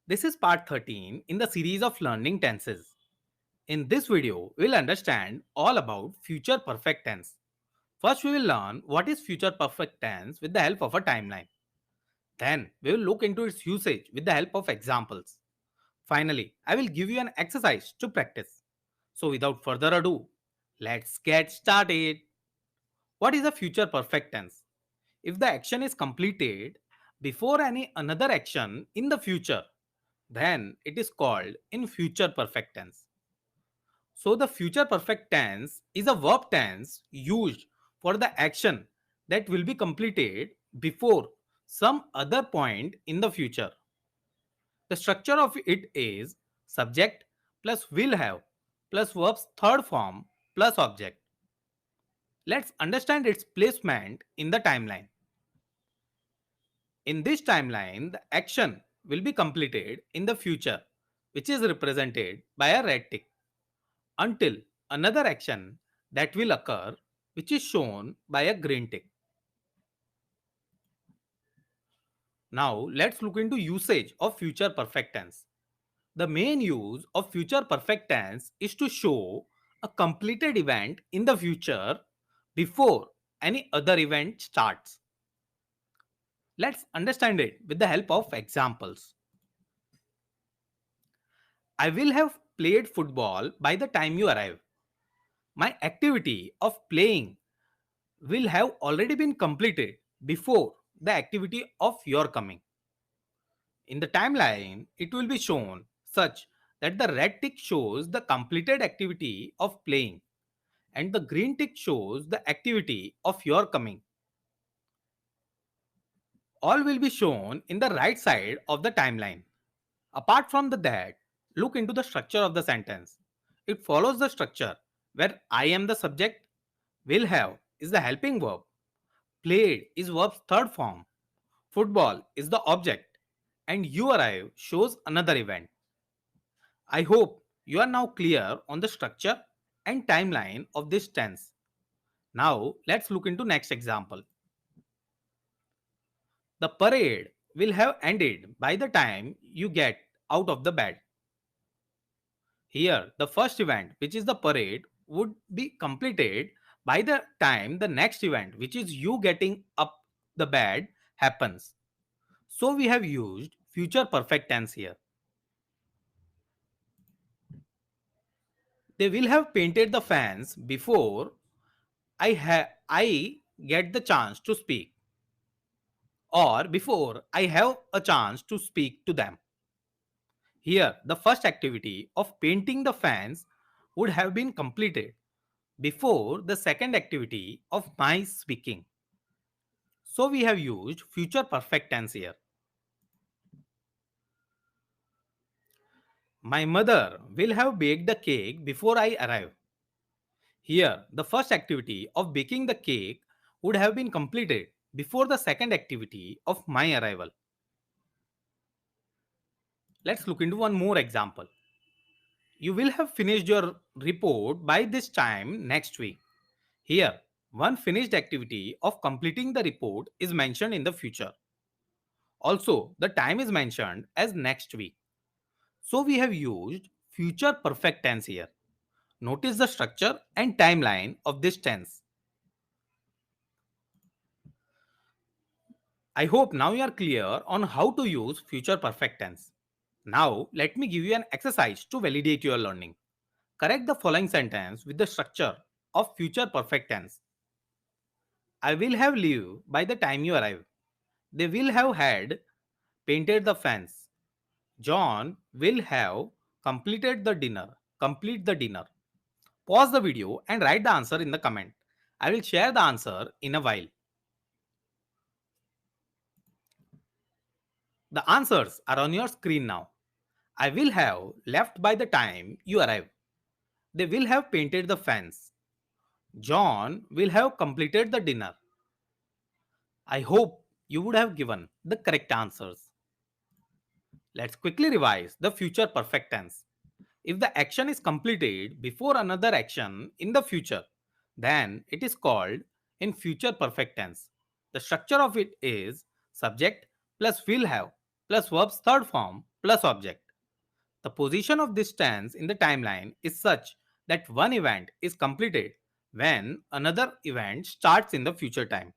This is part 13 in the series of learning tenses. In this video, we'll understand all about future perfect tense. First, we will learn what is future perfect tense with the help of a timeline. Then, we will look into its usage with the help of examples. Finally, I will give you an exercise to practice. So, without further ado, let's get started. What is a future perfect tense? If the action is completed before any another action in the future, then it is called in future perfect tense. So the future perfect tense is a verb tense used for the action that will be completed before some other point in the future. The structure of it is subject plus will have plus verb's third form plus object. Let's understand its placement in the timeline. In this timeline, the action will be completed in the future, which is represented by a red tick, until another action that will occur, which is shown by a green tick. Now, let's look into usage of future perfect tense. The main use of future perfect tense is to show a completed event in the future before any other event starts. Let's understand it with the help of examples. I will have played football by the time you arrive. My activity of playing will have already been completed before the activity of your coming. In the timeline, it will be shown such that the red tick shows the completed activity of playing and the green tick shows the activity of your coming. All will be shown in the right side of the timeline. Apart from that, look into the structure of the sentence. It follows the structure where I am the subject, will have is the helping verb, played is verb's third form, football is the object, and you arrive shows another event. I hope you are now clear on the structure and timeline of this tense. Now let's look into next example. The parade will have ended by the time you get out of the bed. Here, the first event, which is the parade, would be completed by the time the next event, which is you getting up the bed, happens. So we have used future perfect tense here. They will have painted the fans before I get the chance to speak, or before I have a chance to speak to them. Here, the first activity of painting the fans would have been completed before the second activity of my speaking. So we have used future perfect tense here. My mother will have baked the cake before I arrive. Here, the first activity of baking the cake would have been completed before the second activity of my arrival. Let's look into one more example. You will have finished your report by this time next week. Here, one finished activity of completing the report is mentioned in the future. Also, the time is mentioned as next week. So we have used future perfect tense here. Notice the structure and timeline of this tense. I hope now you are clear on how to use future perfect tense. Now, let me give you an exercise to validate your learning. Correct the following sentence with the structure of future perfect tense. I will have leave by the time you arrive. They will have had painted the fence. John will have completed the dinner. Complete the dinner. Pause the video and write the answer in the comment. I will share the answer in a while. The answers are on your screen now. I will have left by the time you arrive. They will have painted the fence. John will have completed the dinner. I hope you would have given the correct answers. Let's quickly revise the future perfect tense. If the action is completed before another action in the future, then it is called in future perfect tense. The structure of it is subject plus will have plus verb's third form plus object. The position of this tense in the timeline is such that one event is completed when another event starts in the future time.